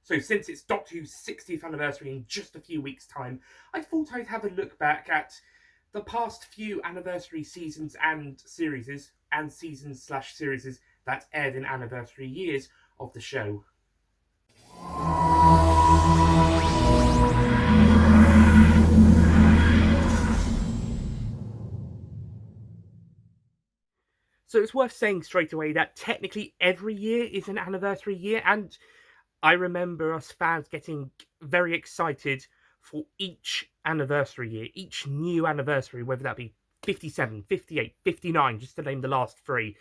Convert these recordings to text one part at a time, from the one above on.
So since it's Doctor Who's 60th anniversary in just a few weeks' time, I thought I'd have a look back at the past few anniversary seasons and series, and seasons/series that aired in anniversary years of the show. So it's worth saying straight away that technically every year is an anniversary year, and I remember us fans getting very excited for each anniversary year, each new anniversary, whether that be 57, 58, 59, just to name the last three.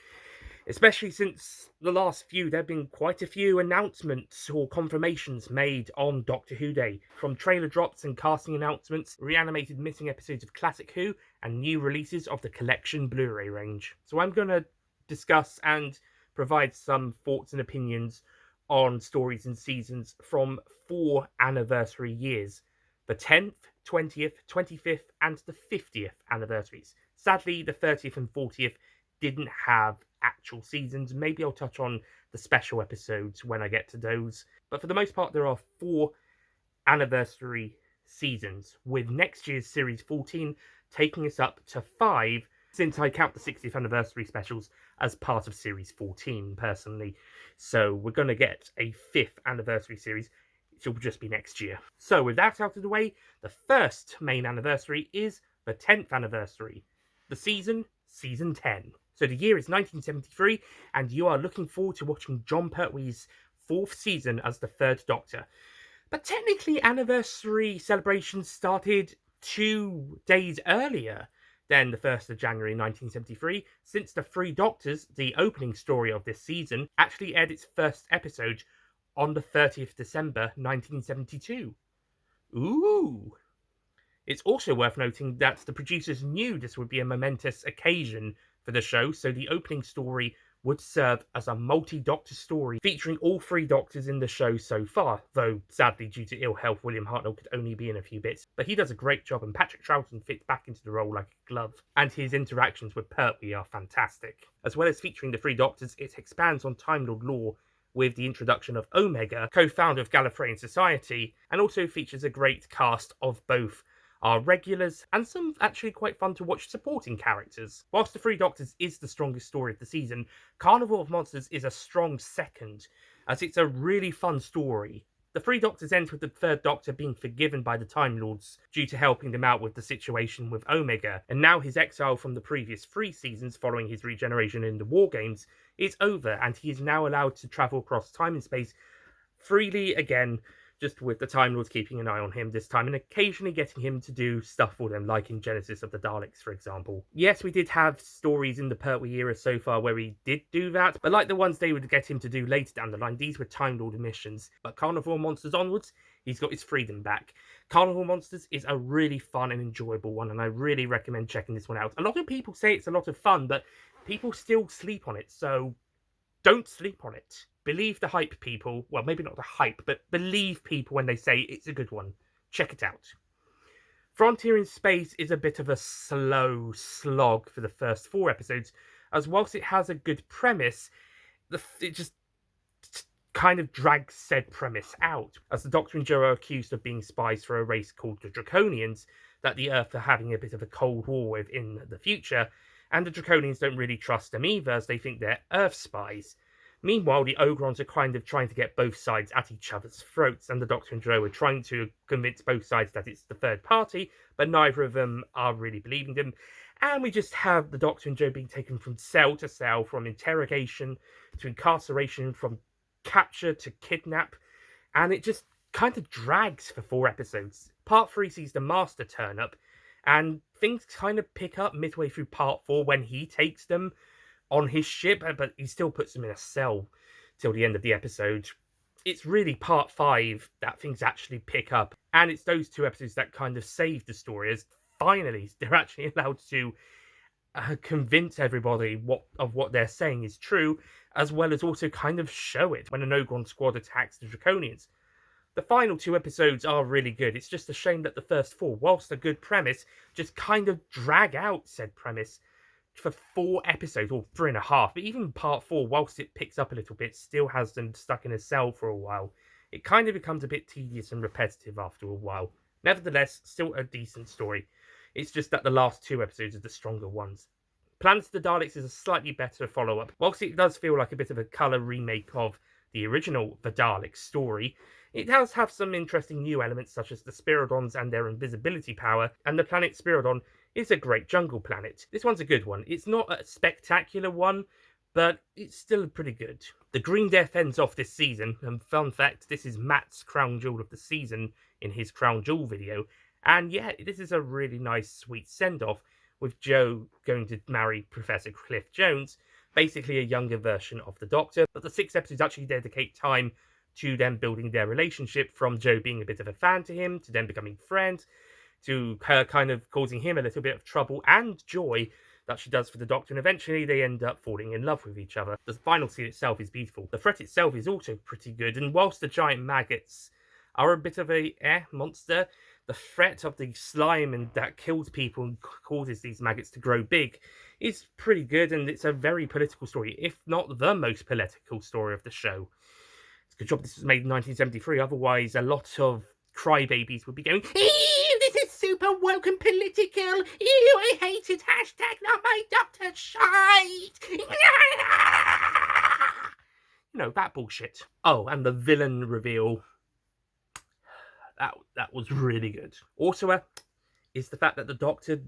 Especially since the last few, there have been quite a few announcements or confirmations made on Doctor Who Day. From trailer drops and casting announcements, reanimated missing episodes of Classic Who, and new releases of the Collection Blu-ray range. So I'm going to discuss and provide some thoughts and opinions on stories and seasons from 4 anniversary years. The 10th, 20th, 25th, and the 50th anniversaries. Sadly, the 30th and 40th didn't have actual seasons. Maybe I'll touch on the special episodes when I get to those. But for the most part, there are 4 anniversary seasons, with next year's Series 14 taking us up to 5, since I count the 60th anniversary specials as part of Series 14, personally. So we're going to get a 5th anniversary series, which will just be next year. So with that out of the way, the first main anniversary is the 10th anniversary. The season 10. So the year is 1973, and you are looking forward to watching Jon Pertwee's 4th season as the 3rd Doctor. But technically, anniversary celebrations started 2 days earlier than the 1st of January 1973, since The Three Doctors, the opening story of this season, actually aired its first episode on the 30th December 1972. Ooh! It's also worth noting that the producers knew this would be a momentous occasion for the show, so the opening story would serve as a multi-Doctor story featuring all 3 Doctors in the show so far, though sadly due to ill health William Hartnell could only be in a few bits. But he does a great job, and Patrick Troughton fits back into the role like a glove, and his interactions with Pertwee are fantastic. As well as featuring the 3 Doctors, it expands on Time Lord lore with the introduction of Omega, co-founder of Gallifreyan Society, and also features a great cast of both are regulars, and some actually quite fun to watch supporting characters. Whilst The Three Doctors is the strongest story of the season, Carnival of Monsters is a strong second, as it's a really fun story. The Three Doctors ends with the 3rd Doctor being forgiven by the Time Lords due to helping them out with the situation with Omega, and now his exile from the previous 3 seasons following his regeneration in the War Games is over, and he is now allowed to travel across time and space freely again, just with the Time Lords keeping an eye on him this time, and occasionally getting him to do stuff for them, like in Genesis of the Daleks, for example. Yes, we did have stories in the Pertwee era so far where he did do that, but like the ones they would get him to do later down the line, these were Time Lord missions. But Carnival Monsters onwards, he's got his freedom back. Carnival Monsters is a really fun and enjoyable one, and I really recommend checking this one out. A lot of people say it's a lot of fun, but people still sleep on it, so don't sleep on it. Believe the hype, people. Well, maybe not the hype, but believe people when they say it's a good one. Check it out. Frontier in Space is a bit of a slow slog for the first 4 episodes, as whilst it has a good premise, it just kind of drags said premise out, as the Doctor and Jo are accused of being spies for a race called the Draconians that the Earth are having a bit of a cold war with in the future, and the Draconians don't really trust them either, as they think they're Earth spies. Meanwhile, the Ogrons are kind of trying to get both sides at each other's throats, and the Doctor and Jo are trying to convince both sides that it's the third party, but neither of them are really believing them. And we just have the Doctor and Jo being taken from cell to cell, from interrogation to incarceration, from capture to kidnap, and it just kind of drags for 4 episodes. Part 3 sees the Master turn up, and things kind of pick up midway through Part 4 when he takes them on his ship, but he still puts them in a cell till the end of the episode. It's really Part 5 that things actually pick up, and it's those 2 episodes that kind of save the story, as finally they're actually allowed to convince everybody what they're saying is true, as well as also kind of show it when an Ogron squad attacks the Draconians. The final 2 episodes are really good. It's just a shame that the first 4, whilst a good premise, just kind of drag out said premise for 4 episodes, or 3.5. But even Part 4, whilst it picks up a little bit, still has them stuck in a cell for a while. it kind of becomes a bit tedious and repetitive after a while. Nevertheless, still a decent story. It's just that the last 2 episodes are the stronger ones. Plans to the Daleks is a slightly better follow-up. Whilst it does feel like a bit of a colour remake of the original The Daleks story, it does have some interesting new elements such as the Spiridons and their invisibility power, and the planet Spiridon is a great jungle planet. This one's a good one. It's not a spectacular one, but it's still pretty good. The Green Death ends off this season, and fun fact, this is Matt's crown jewel of the season in his crown jewel video, and yeah, this is a really nice, sweet send-off, with Joe going to marry Professor Cliff Jones, basically a younger version of the Doctor, but the 6 episodes actually dedicate time to them building their relationship, from Joe being a bit of a fan to him, to them becoming friends, to her kind of causing him a little bit of trouble and joy that she does for the Doctor, and eventually they end up falling in love with each other. The final scene itself is beautiful. The threat itself is also pretty good, and whilst the giant maggots are a bit of a monster, the threat of the slime and that kills people and causes these maggots to grow big is pretty good, and it's a very political story, if not the most political story of the show. It's a good job this was made in 1973, otherwise a lot of crybabies would be going, "Ew, this is super woke and political. Ew, I hate it. Hashtag not my Doctor shite." You know, that bullshit. Oh, and the villain reveal. That was really good. Also, is the fact that the Doctor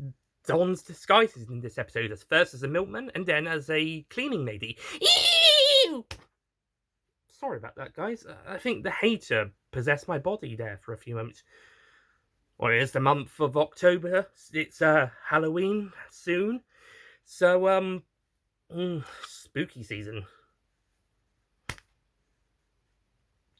dons disguises in this episode, as first as a milkman and then as a cleaning lady. Ew! Sorry about that, guys. I think the hater possessed my body there for a few moments. Well, it is the month of October. It's Halloween soon. So, spooky season.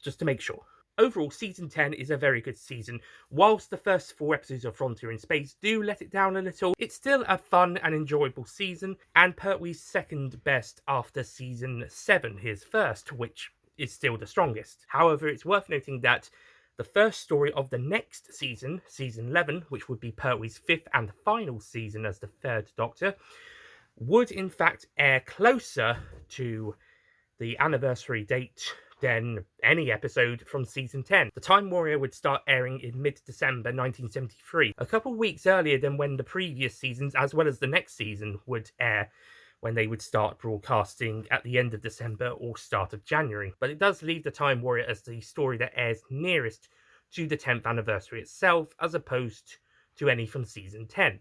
Just to make sure. Overall, Season 10 is a very good season. Whilst the first 4 episodes of Frontier in Space do let it down a little, it's still a fun and enjoyable season, and Pertwee's second best after Season 7, his first, which is still the strongest. However, it's worth noting that the first story of the next season, Season 11, which would be Pertwee's 5th and final season as the 3rd Doctor, would in fact air closer to the anniversary date than any episode from Season 10. The Time Warrior would start airing in mid-December 1973, a couple of weeks earlier than when the previous seasons, as well as the next season, would air, when they would start broadcasting at the end of December or start of January. But it does leave The Time Warrior as the story that airs nearest to the 10th anniversary itself, as opposed to any from Season 10.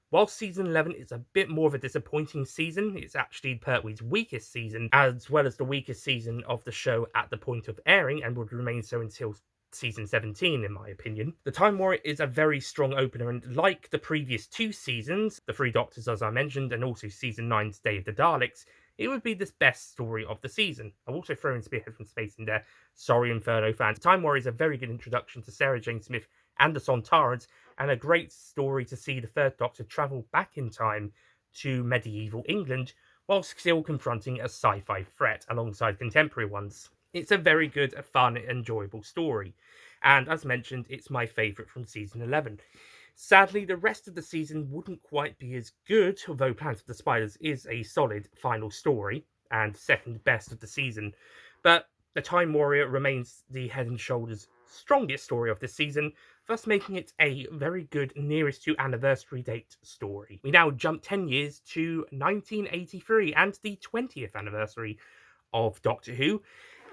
While Season 11 is a bit more of a disappointing season, it's actually Pertwee's weakest season, as well as the weakest season of the show at the point of airing, and would remain so until Season 17, in my opinion. The Time Warrior is a very strong opener, and like the previous 2 seasons, The Three Doctors as I mentioned, and also Season 9's Day of the Daleks, it would be the best story of the season. I've also thrown Spearhead from Space in there. Sorry, Inferno fans. Time Warrior is a very good introduction to Sarah Jane Smith and the Sontarans, and a great story to see the 3rd Doctor travel back in time to medieval England, while still confronting a sci-fi threat alongside contemporary ones. It's a very good, fun, enjoyable story, and as mentioned, it's my favourite from Season 11. Sadly, the rest of the season wouldn't quite be as good, although Plans for the Spiders is a solid final story, and second best of the season, but The Time Warrior remains the head and shoulders strongest story of this season, thus making it a very good nearest to anniversary date story. We now jump 10 years to 1983 and the 20th anniversary of Doctor Who,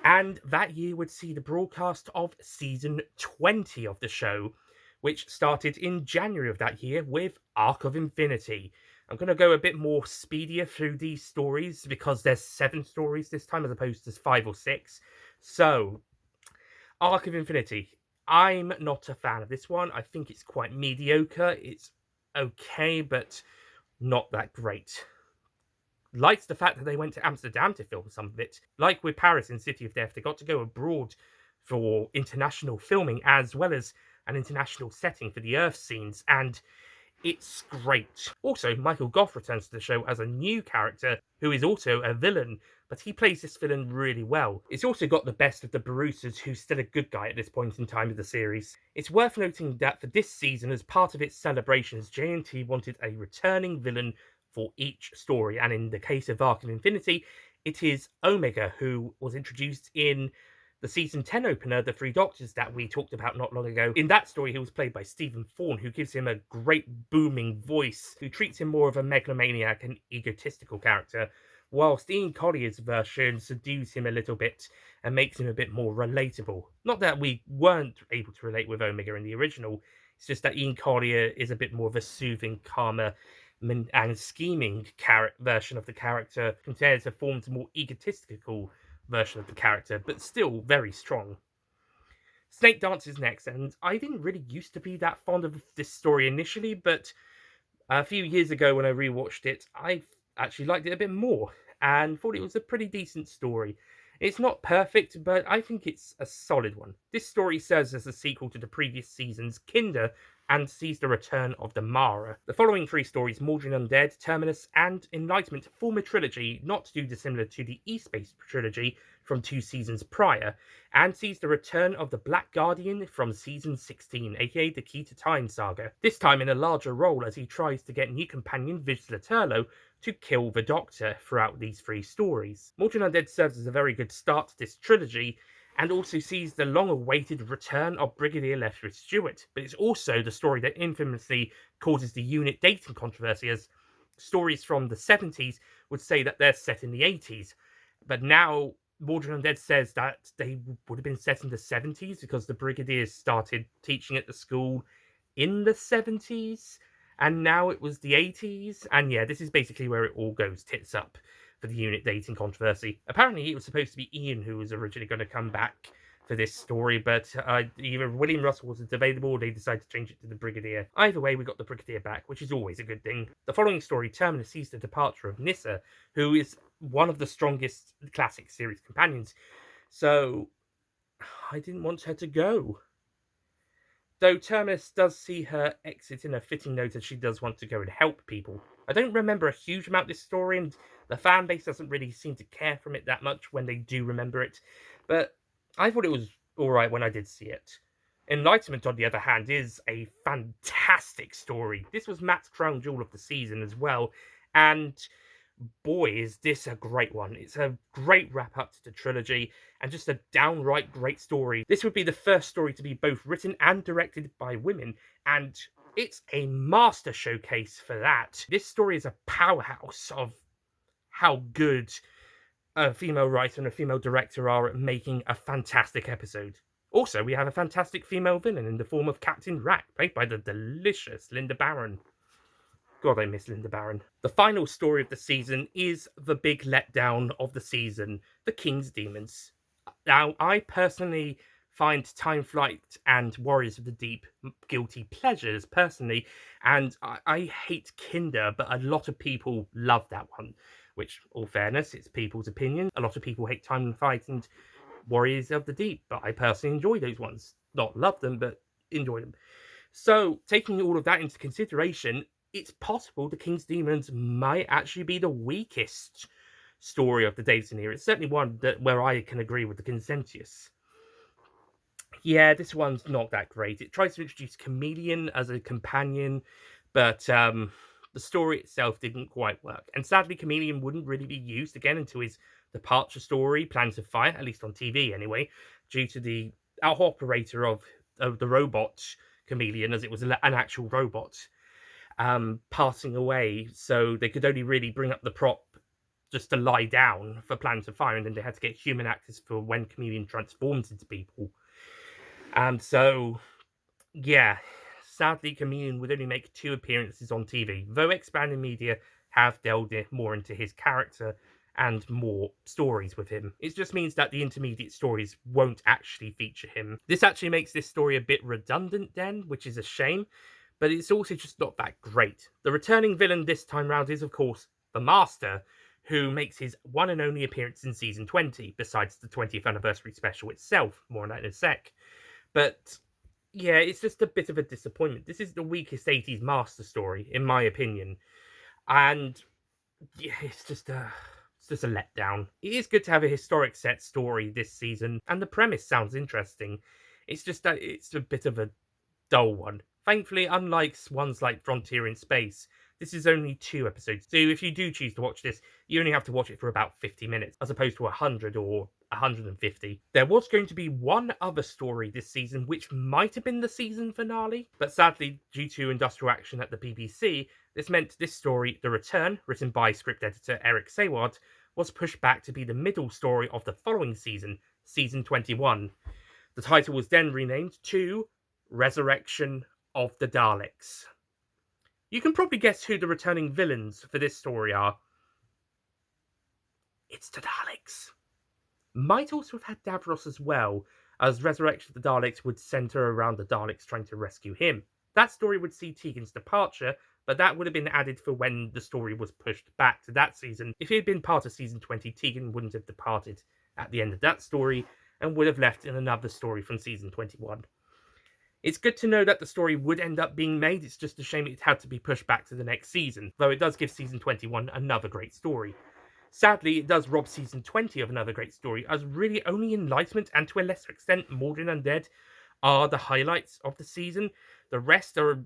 and that year would see the broadcast of Season 20 of the show, which started in January of that year with Arc of Infinity. I'm going to go a bit more speedier through these stories because there's 7 stories this time as opposed to 5 or 6. So, Arc of Infinity. I'm not a fan of this one. I think it's quite mediocre. It's okay, but not that great. Liked the fact that they went to Amsterdam to film some of it. Like with Paris in City of Death, they got to go abroad for international filming as well as an international setting for the Earth scenes, and it's great. Also, Michael Gough returns to the show as a new character who is also a villain, but he plays this villain really well. It's also got the best of the Barusas, who's still a good guy at this point in time of the series. It's worth noting that for this season, as part of its celebrations, JNT wanted a returning villain for each story, and in the case of Arc of Infinity, it is Omega, who was introduced in The season 10 opener, The Three Doctors, that we talked about not long ago, in that story he was played by Stephen Thorne, who gives him a great booming voice, who treats him more of a megalomaniac and egotistical character, whilst Ian Collier's version subdues him a little bit and makes him a bit more relatable. Not that we weren't able to relate with Omega in the original, it's just that Ian Collier is a bit more of a soothing, calmer, and scheming version of the character compared to Thorne's more egotistical version of the character, but still very strong. Snake Dance is next, and I didn't really used to be that fond of this story initially, but a few years ago when I rewatched it, I actually liked it a bit more and thought it was a pretty decent story. It's not perfect, but I think it's a solid one. This story serves as a sequel to the previous season's Kinder and sees the return of the Mara. The following three stories, Mordrin Undead, Terminus, and Enlightenment, form a trilogy not too dissimilar to the East-based trilogy from 2 seasons prior, and sees the return of the Black Guardian from season 16, aka the Key to Time saga, this time in a larger role as he tries to get new companion Viz Laterlo to kill the Doctor throughout these 3 stories. Mordrin Undead serves as a very good start to this trilogy, and also sees the long-awaited return of Brigadier Lethbridge Stewart, but it's also the story that infamously causes the unit dating controversy, as stories from the 70s would say that they're set in the 80s, but now Mordrin Undead says that they would have been set in the 70s because the Brigadiers started teaching at the school in the 70s, and now it was the 80s, and yeah, this is basically where it all goes tits up for the unit dating controversy. Apparently, it was supposed to be Ian who was originally going to come back for this story, but either William Russell wasn't available or they decided to change it to the Brigadier. Either way, we got the Brigadier back, which is always a good thing. The following story, Terminus, sees the departure of Nyssa, who is one of the strongest classic series companions, so I didn't want her to go. Though Terminus does see her exit in a fitting note as she does want to go and help people. I don't remember a huge amount of this story, and the fan base doesn't really seem to care from it that much when they do remember it, but I thought it was alright when I did see it. Enlightenment, on the other hand, is a fantastic story. This was Matt's crown jewel of the season as well, and boy, is this a great one. It's a great wrap up to the trilogy and just a downright great story. This would be the first story to be both written and directed by women, and it's a master showcase for that. This story is a powerhouse of how good a female writer and a female director are at making a fantastic episode. Also, we have a fantastic female villain in the form of Captain Rack, played by the delicious Linda Barron. God, I miss Linda Barron. The final story of the season is the big letdown of the season, The King's Demons. Now, I personally find Time Flight and Warriors of the Deep guilty pleasures, personally, and I hate Kinder, but a lot of people love that one, which, all fairness, it's people's opinion. A lot of people hate Time Flight and Warriors of the Deep, but I personally enjoy those ones. Not love them, but enjoy them. So, taking all of that into consideration, it's possible The King's Demons might actually be the weakest story of the Davidson era. It's certainly one where I can agree with the consensus. Yeah, this one's not that great. It tries to introduce Chameleon as a companion, but the story itself didn't quite work. And sadly, Chameleon wouldn't really be used again until his departure story, Plans of Fire, at least on TV anyway, due to the operator of the robot Chameleon, as it was an actual robot, passing away, so they could only really bring up the prop just to lie down for Plans of Fire, and then they had to get human actors for when Chameleon transforms into people. So, yeah, sadly, Chameleon would only make 2 appearances on TV, though expanded media have delved more into his character and more stories with him. It just means that the intermediate stories won't actually feature him. This actually makes this story a bit redundant then, which is a shame, but it's also just not that great. The returning villain this time round is, of course, the Master, who makes his one and only appearance in season 20, besides the 20th anniversary special itself. More on that in a sec. But yeah, it's just a bit of a disappointment. This is the weakest 80s Master story, in my opinion. And yeah, it's just a letdown. It is good to have a historic set story this season, and the premise sounds interesting. It's just that it's a bit of a dull one. Thankfully, unlike ones like Frontier in Space, this is only 2 episodes. So if you do choose to watch this, you only have to watch it for about 50 minutes, as opposed to 100 or 150. There was going to be one other story this season, which might have been the season finale, but sadly, due to industrial action at the BBC, this meant this story, The Return, written by script editor Eric Sayward, was pushed back to be the middle story of the following season, season 21. The title was then renamed to Resurrection of the Daleks. You can probably guess who the returning villains for this story are. It's the Daleks. Might also have had Davros as well, as Resurrection of the Daleks would centre around the Daleks trying to rescue him. That story would see Tegan's departure, but that would have been added for when the story was pushed back to that season. If it had been part of season 20, Tegan wouldn't have departed at the end of that story, and would have left in another story from season 21. It's good to know that the story would end up being made, it's just a shame it had to be pushed back to the next season, though it does give season 21 another great story. Sadly, it does rob season 20 of another great story, as really only Enlightenment and to a lesser extent Mordred Undead are the highlights of the season. The rest are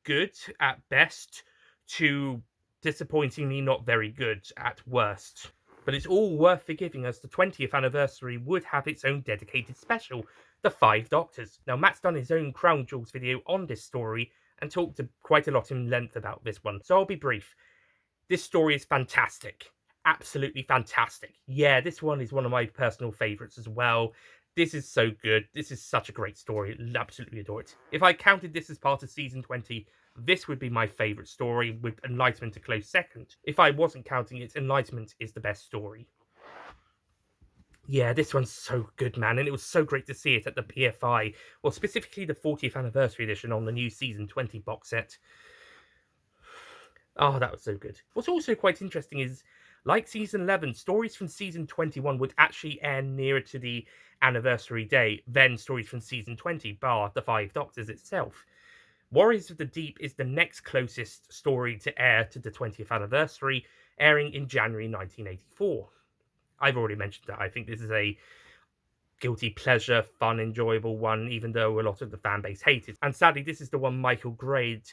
good at best to disappointingly not very good at worst. But it's all worth forgiving, as the 20th anniversary would have its own dedicated special, The Five Doctors. Now, Matt's done his own Crown Jewels video on this story and talked quite a lot in length about this one, so I'll be brief. This story is fantastic. Absolutely fantastic. Yeah, this one is one of my personal favourites as well. This is so good. This is such a great story. Absolutely adore it. If I counted this as part of season 20, this would be my favourite story, with Enlightenment a close second. If I wasn't counting it, Enlightenment is the best story. Yeah, this one's so good, man, and it was so great to see it at the PFI, well, specifically the 40th anniversary edition on the new season 20 box set. Oh, that was so good. What's also quite interesting is, like season 11, stories from season 21 would actually air nearer to the anniversary day than stories from season 20, bar The Five Doctors itself. Warriors of the Deep is the next closest story to air to the 20th anniversary, airing in January 1984. I've already mentioned that. I think this is a guilty pleasure, fun, enjoyable one, even though a lot of the fan base hate it. And sadly, this is the one Michael Grade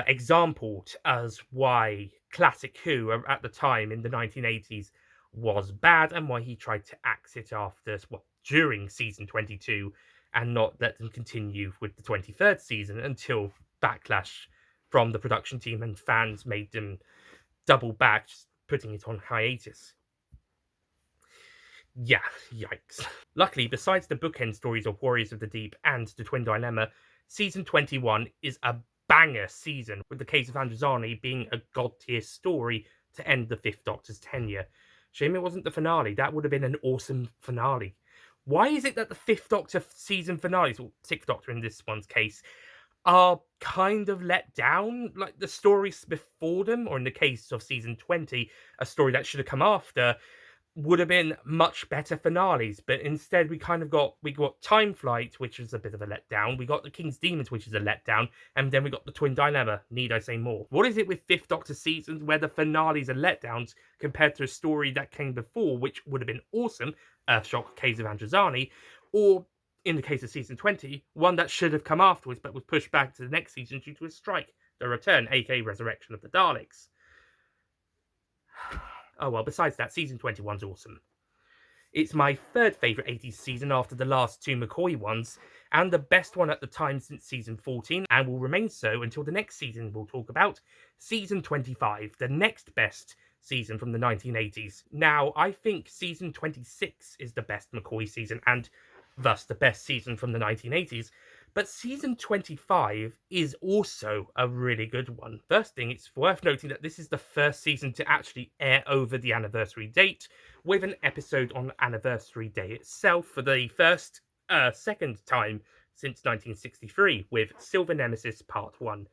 exampled as why Classic Who at the time in the 1980s was bad, and why he tried to axe it after, well, during season 22 and not let them continue with the 23rd season until backlash from the production team and fans made them double back, just putting it on hiatus. Yeah, yikes. Luckily, besides the bookend stories of Warriors of the Deep and The Twin Dilemma, season 21 is a banger season, with the case of Anniversay being a god-tier story to end the Fifth Doctor's tenure. Shame it wasn't the finale. That would have been an awesome finale. Why is it that the Fifth Doctor season finales, or Sixth Doctor in this one's case, are kind of let down? Like, the stories before them, or in the case of season 20, a story that should have come after, would have been much better finales, but instead we got Time Flight, which is a bit of a letdown. We got The King's Demons, which is a letdown, and then we got The Twin Dilemma. Need I say more? What is it with Fifth Doctor seasons where the finales are letdowns compared to a story that came before, which would have been awesome, Earthshock, Caves of Androzani, or in the case of season 20, one that should have come afterwards but was pushed back to the next season due to a strike, The Return, aka Resurrection of the Daleks. Oh well, besides that, season 21's awesome. It's my third favourite 80s season after the last two McCoy ones, and the best one at the time since season 14, and will remain so until the next season we'll talk about, season 25, the next best season from the 1980s. Now, I think season 26 is the best McCoy season, and thus the best season from the 1980s, but season 25 is also a really good one. First thing, it's worth noting that this is the first season to actually air over the anniversary date, with an episode on anniversary day itself for the second time since 1963, with Silver Nemesis Part 1.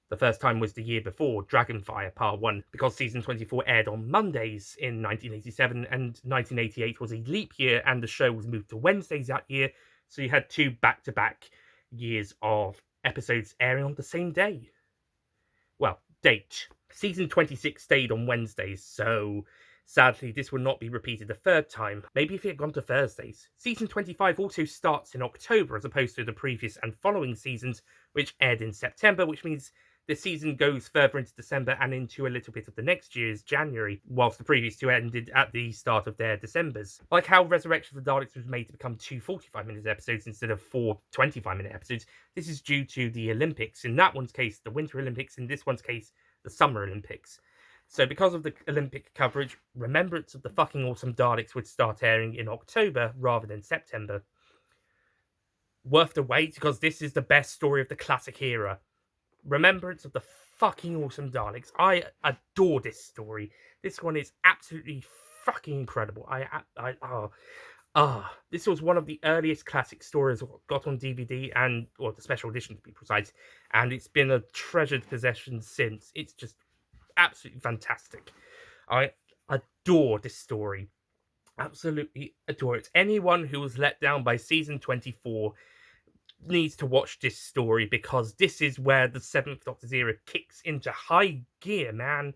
The first time was the year before, Dragonfire Part 1, because season 24 aired on Mondays in 1987, and 1988 was a leap year, and the show was moved to Wednesdays that year, so you had two back-to-back years of episodes airing on the same day. Well, date. Season 26 stayed on Wednesdays, so sadly this will not be repeated a third time. Maybe if it had gone to Thursdays. Season 25 also starts in October, as opposed to the previous and following seasons, which aired in September, which means The season goes further into December and into a little bit of the next year's January, whilst the previous two ended at the start of their Decembers. Like how Resurrection of the Daleks was made to become 2 45-minute episodes instead of 4 25-minute episodes, this is due to the Olympics. In that one's case, the Winter Olympics. In this one's case, the Summer Olympics. So because of the Olympic coverage, Remembrance of the Fucking Awesome Daleks would start airing in October rather than September. Worth the wait, because this is the best story of the classic era. Remembrance of the Fucking Awesome Daleks. I adore this story. This one is absolutely fucking incredible. This was one of the earliest classic stories got on DVD or the special edition to be precise, and it's been a treasured possession since. It's just absolutely fantastic. I adore this story. Absolutely adore it. Anyone who was let down by season 24 needs to watch this story, because this is where the Seventh Doctor's era kicks into high gear, man.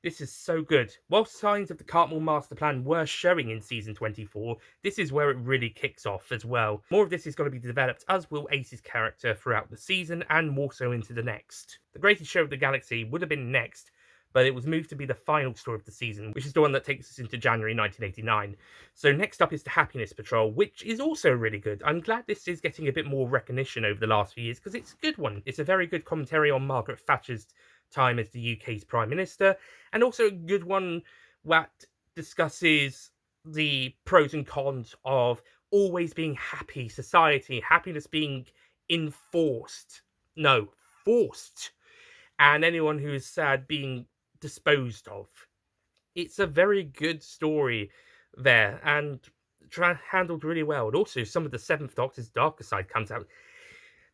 This is so good. While signs of the Cartmel Master Plan were showing in season 24, this is where it really kicks off as well. More of this is going to be developed, as will Ace's character, throughout the season, and more so into the next. The Greatest Show of the Galaxy would have been next, but it was moved to be the final story of the season, which is the one that takes us into January 1989. So next up is the Happiness Patrol, which is also really good. I'm glad this is getting a bit more recognition over the last few years, because it's a good one. It's a very good commentary on Margaret Thatcher's time as the UK's Prime Minister, and also a good one that discusses the pros and cons of always being happy society, happiness being enforced. No, forced. And anyone who is sad being disposed of. It's a very good story there, and handled really well. And also, some of the Seventh Doctor's darker side comes out.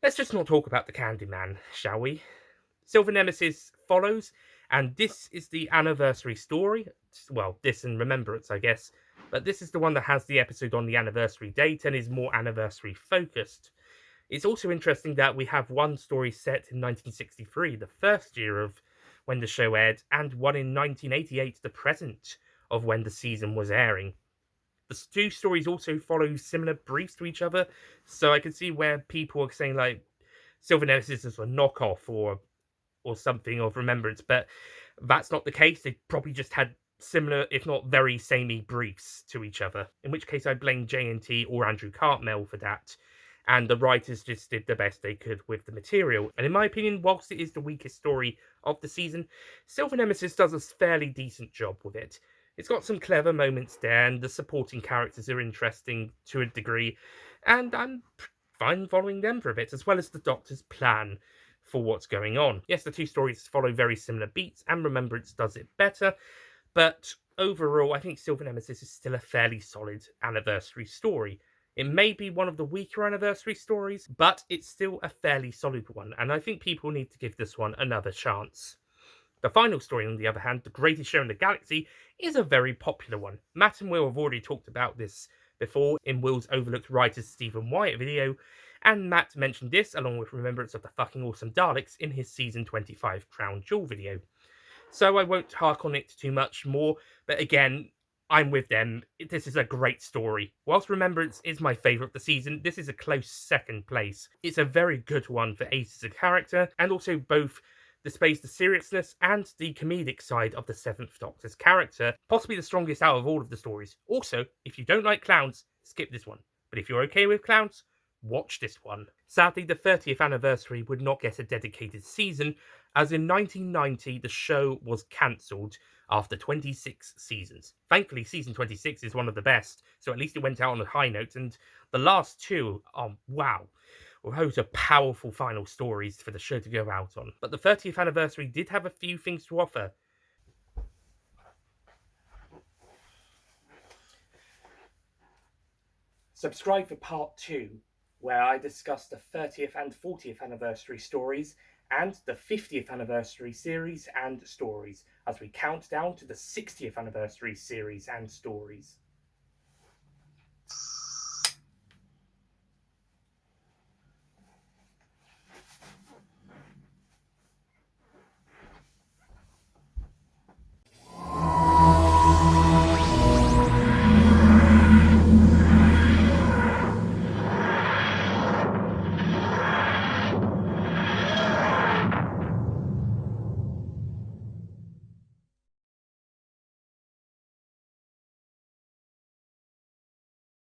Let's just not talk about the Candyman, shall we? Silver Nemesis follows, and this is the anniversary story. Well, this and Remembrance, I guess. But this is the one that has the episode on the anniversary date and is more anniversary focused. It's also interesting that we have one story set in 1963, the first year of when the show aired, and one in 1988, the present of when the season was airing. The two stories also follow similar briefs to each other, so I can see where people are saying, like, Silver Nemesis is a knockoff or something of Remembrance, but that's not the case. They probably just had similar, if not very samey briefs to each other, in which case I blame JNT or Andrew Cartmel for that. And the writers just did the best they could with the material. And in my opinion, whilst it is the weakest story of the season, Silver Nemesis does a fairly decent job with it. It's got some clever moments there, and the supporting characters are interesting to a degree, and I'm fine following them for a bit, as well as the Doctor's plan for what's going on. Yes, the two stories follow very similar beats, and Remembrance does it better, but overall, I think Silver Nemesis is still a fairly solid anniversary story. It may be one of the weaker anniversary stories, but it's still a fairly solid one, and I think people need to give this one another chance. The final story, on the other hand, The Greatest Show in the Galaxy, is a very popular one. Matt and Will have already talked about this before in Will's Overlooked Writers Stephen Wyatt video, and Matt mentioned this along with Remembrance of the Fucking Awesome Daleks in his Season 25 Crown Jewel video. So I won't hark on it too much more, but again, I'm with them. This is a great story. Whilst Remembrance is my favourite of the season, this is a close second place. It's a very good one for Ace as a character, and also both displays the seriousness and the comedic side of the Seventh Doctor's character, possibly the strongest out of all of the stories. Also, if you don't like clowns, skip this one. But if you're okay with clowns, watch this one. Sadly, the 30th anniversary would not get a dedicated season, as in 1990 the show was cancelled after 26 seasons. Thankfully, season 26 is one of the best, so at least it went out on a high note, and the last two, oh wow, well, those are powerful final stories for the show to go out on. But the 30th anniversary did have a few things to offer. Subscribe for part 2, where I discuss the 30th and 40th anniversary stories and the 50th anniversary series and stories, as we count down to the 60th anniversary series and stories.